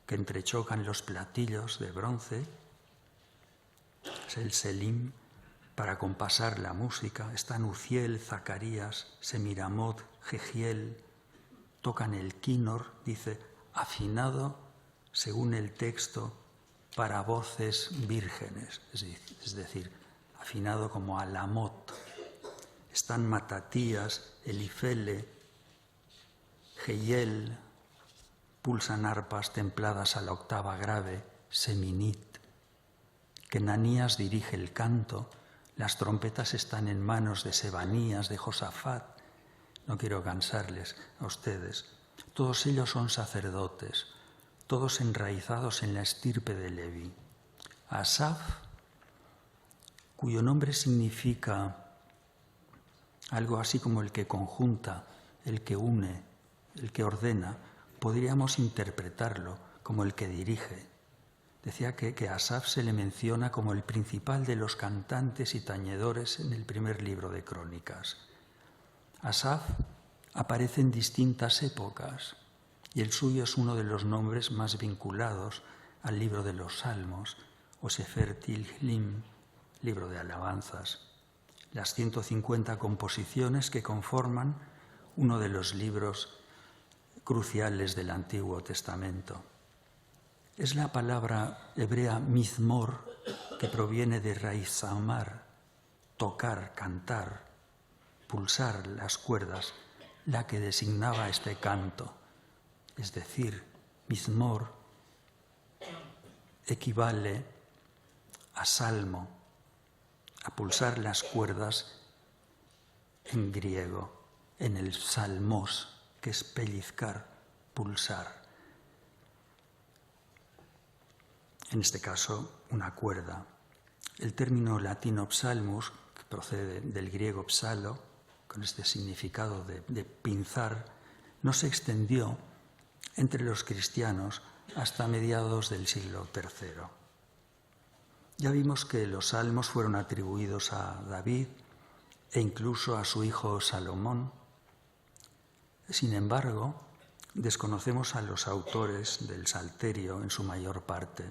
Speaker 1: que entrechocan los platillos de bronce. Es el selim para compasar la música. Están Uziel, Zacarías, Semiramot, Jehiel, tocan el quínor, dice, afinado según el texto para voces vírgenes, es decir, afinado como alamot. Están Matatías, Elifele, Jehiel, pulsan arpas templadas a la octava grave, Seminit. Kenanías dirige el canto, las trompetas están en manos de Sebanías, de Josafat. No quiero cansarles a ustedes. Todos ellos son sacerdotes, todos enraizados en la estirpe de Leví. Asaf, cuyo nombre significa algo así como el que conjunta, el que une, el que ordena, podríamos interpretarlo como el que dirige. Decía que a Asaf se le menciona como el principal de los cantantes y tañedores en el primer libro de Crónicas. Asaf aparece en distintas épocas y el suyo es uno de los nombres más vinculados al libro de los Salmos o Sefer Tehillim, libro de alabanzas, las 150 composiciones que conforman uno de los libros cruciales del Antiguo Testamento. Es la palabra hebrea mizmor, que proviene de raíz amar, tocar, cantar, pulsar las cuerdas, la que designaba este canto. Es decir, mizmor equivale a salmo, a pulsar las cuerdas en griego, en el salmos, que es pellizcar, pulsar. En este caso, una cuerda. El término latino psalmus, que procede del griego psalo, con este significado de pinzar, no se extendió entre los cristianos hasta mediados del siglo III. Ya vimos que los salmos fueron atribuidos a David e incluso a su hijo Salomón. Sin embargo, desconocemos a los autores del Salterio en su mayor parte.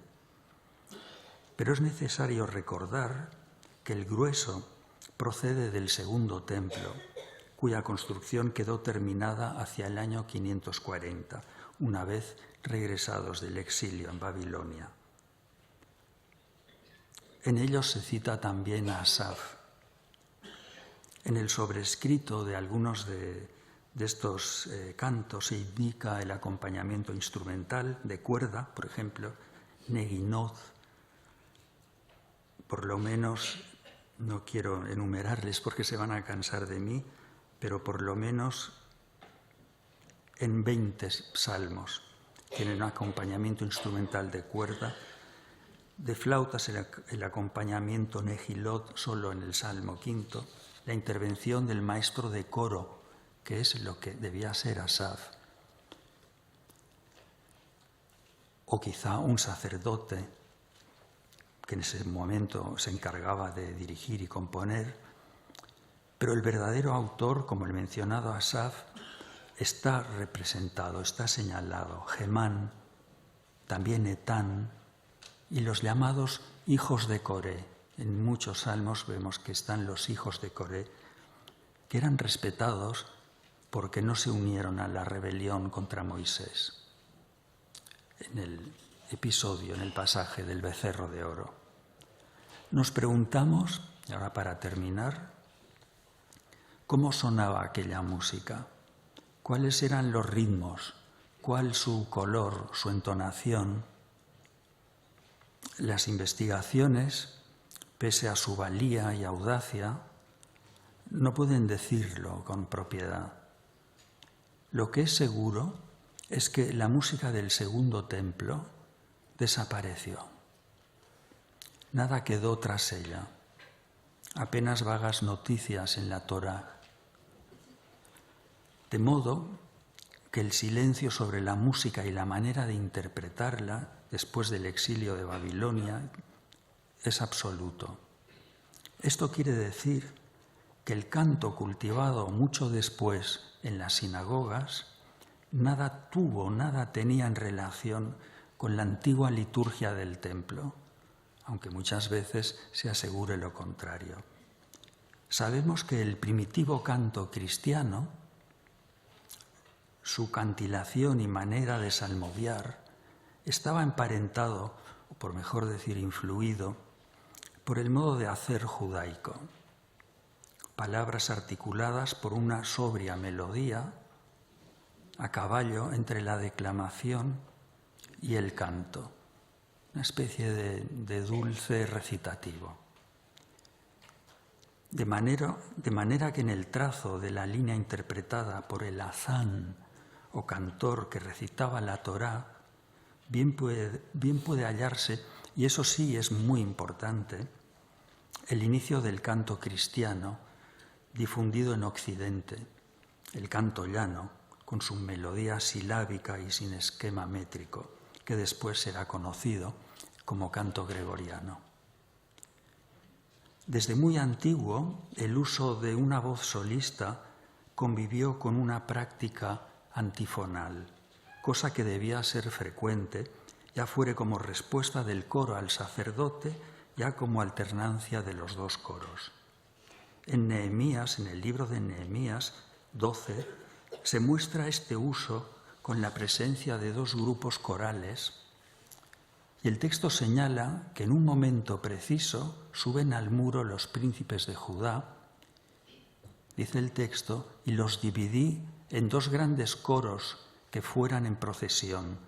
Speaker 1: Pero es necesario recordar que el grueso procede del segundo templo, cuya construcción quedó terminada hacia el año 540, una vez regresados del exilio en Babilonia. En ellos se cita también a Asaf. En el sobrescrito de algunos de estos cantos se indica el acompañamiento instrumental de cuerda, por ejemplo, neguinoz. Por lo menos, no quiero enumerarles porque se van a cansar de mí, pero por lo menos en 20 salmos tienen un acompañamiento instrumental de cuerda. De flautas el acompañamiento negilot solo en el Salmo 5, la intervención del maestro de coro, que es lo que debía ser Asaf, o quizá un sacerdote que en ese momento se encargaba de dirigir y componer, pero el verdadero autor, como el mencionado Asaf, está representado, está señalado, Gemán, también Etán, y los llamados hijos de Coré. En muchos salmos vemos que están los hijos de Coré, que eran respetados porque no se unieron a la rebelión contra Moisés. En el episodio, en el pasaje del becerro de oro. Nos preguntamos, y ahora para terminar, ¿cómo sonaba aquella música? ¿Cuáles eran los ritmos? ¿Cuál su color, su entonación? Las investigaciones, pese a su valía y audacia, no pueden decirlo con propiedad. Lo que es seguro es que la música del segundo templo desapareció. Nada quedó tras ella, apenas vagas noticias en la Torá. De modo que el silencio sobre la música y la manera de interpretarla después del exilio de Babilonia es absoluto. Esto quiere decir que el canto cultivado mucho después en las sinagogas nada tenía en relación con la antigua liturgia del templo, aunque muchas veces se asegure lo contrario. Sabemos que el primitivo canto cristiano, su cantilación y manera de salmodiar, estaba emparentado, o por mejor decir, influido, por el modo de hacer judaico. Palabras articuladas por una sobria melodía, a caballo entre la declamación y el canto, una especie de dulce recitativo. De manera que en el trazo de la línea interpretada por el azán o cantor que recitaba la Torá, bien puede hallarse, y eso sí es muy importante, el inicio del canto cristiano difundido en Occidente, el canto llano, con su melodía silábica y sin esquema métrico, que después será conocido como canto gregoriano. Desde muy antiguo, el uso de una voz solista convivió con una práctica antifonal, cosa que debía ser frecuente, ya fuere como respuesta del coro al sacerdote, ya como alternancia de los dos coros. En Nehemías, en el libro de Nehemías 12, se muestra este uso con la presencia de dos grupos corales, y el texto señala que en un momento preciso suben al muro los príncipes de Judá, dice el texto, y los dividí en dos grandes coros que fueran en procesión,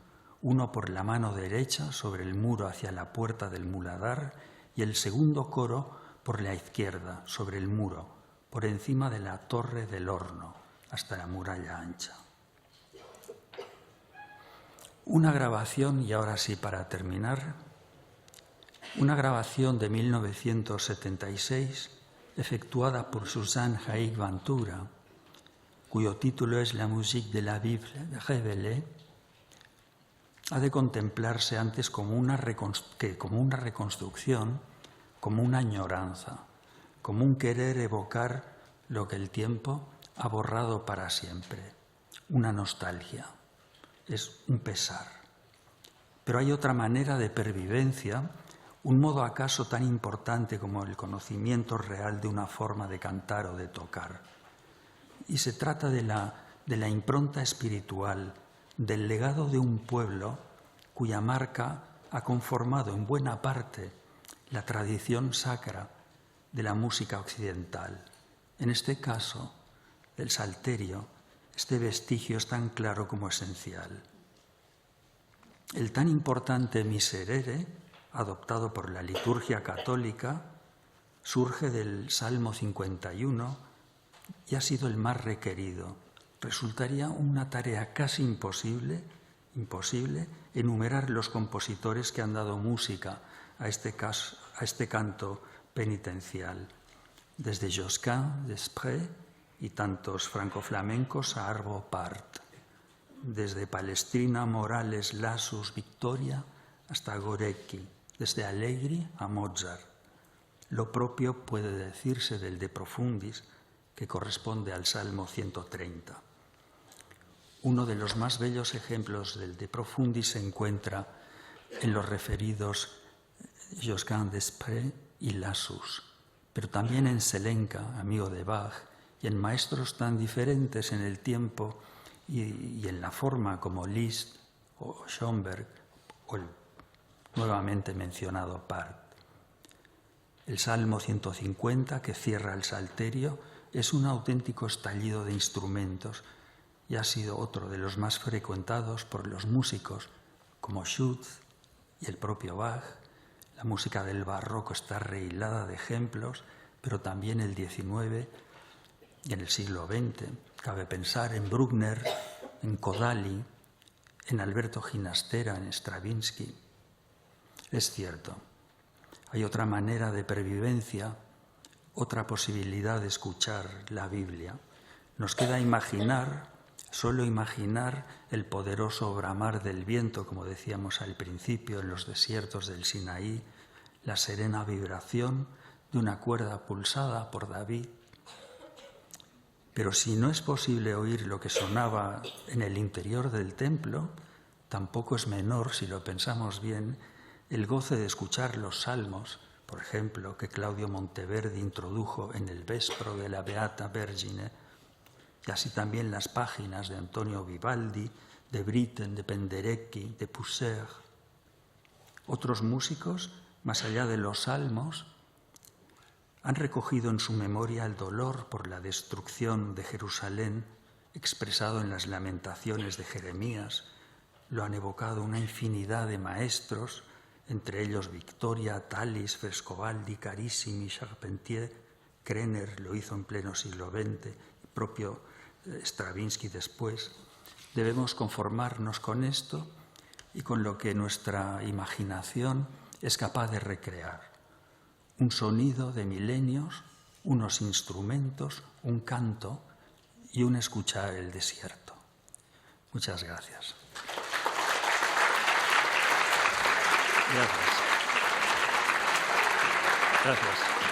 Speaker 1: uno por la mano derecha sobre el muro hacia la puerta del muladar y el segundo coro por la izquierda sobre el muro, por encima de la torre del horno, hasta la muralla ancha. Una grabación, y ahora sí para terminar, una grabación de 1976 efectuada por Suzanne Haïk Ventura, cuyo título es La musique de la Bible révélée, ha de contemplarse antes como una reconstrucción, como una añoranza, como un querer evocar lo que el tiempo ha borrado para siempre, una nostalgia, es un pesar. Pero hay otra manera de pervivencia, un modo acaso tan importante como el conocimiento real de una forma de cantar o de tocar. Y se trata de la impronta espiritual, del legado de un pueblo cuya marca ha conformado en buena parte la tradición sacra de la música occidental. En este caso, el salterio, este vestigio es tan claro como esencial. El tan importante miserere, adoptado por la liturgia católica, surge del Salmo 51 y ha sido el más requerido. Resultaría una tarea casi imposible enumerar los compositores que han dado música a este canto penitencial, desde Josquin Desprez y tantos franco-flamencos a Arvo Pärt, desde Palestrina, Morales, Lassus, Victoria hasta Gorecki, desde Allegri a Mozart. Lo propio puede decirse del De Profundis, que corresponde al Salmo 130. Uno de los más bellos ejemplos del De Profundis se encuentra en los referidos Josquin Desprez y Lassus, pero también en Selenka, amigo de Bach, y en maestros tan diferentes en el tiempo y en la forma como Liszt o Schoenberg o el nuevamente mencionado Pärt. El Salmo 150, que cierra el Salterio, es un auténtico estallido de instrumentos y ha sido otro de los más frecuentados por los músicos como Schütz y el propio Bach. La música del barroco está rehilada de ejemplos, pero también el XIX y en el siglo XX. Cabe pensar en Bruckner, en Kodály, en Alberto Ginastera, en Stravinsky. Es cierto, hay otra manera de pervivencia, otra posibilidad de escuchar la Biblia. Nos queda solo imaginar el poderoso bramar del viento, como decíamos al principio, en los desiertos del Sinaí, la serena vibración de una cuerda pulsada por David. Pero si no es posible oír lo que sonaba en el interior del templo, tampoco es menor, si lo pensamos bien, el goce de escuchar los salmos, por ejemplo, que Claudio Monteverdi introdujo en el Vespro de la Beata Vergine, y así también las páginas de Antonio Vivaldi, de Britten, de Penderecki, de Pousser. Otros músicos, más allá de los salmos, han recogido en su memoria el dolor por la destrucción de Jerusalén, expresado en las lamentaciones de Jeremías. Lo han evocado una infinidad de maestros, entre ellos Victoria, Tallis, Frescobaldi, Carissimi, Charpentier. Krenner lo hizo en pleno siglo XX, el propio Stravinsky después. Debemos conformarnos con esto y con lo que nuestra imaginación es capaz de recrear. Un sonido de milenios, unos instrumentos, un canto y un escuchar el desierto. Muchas gracias. Gracias. Gracias.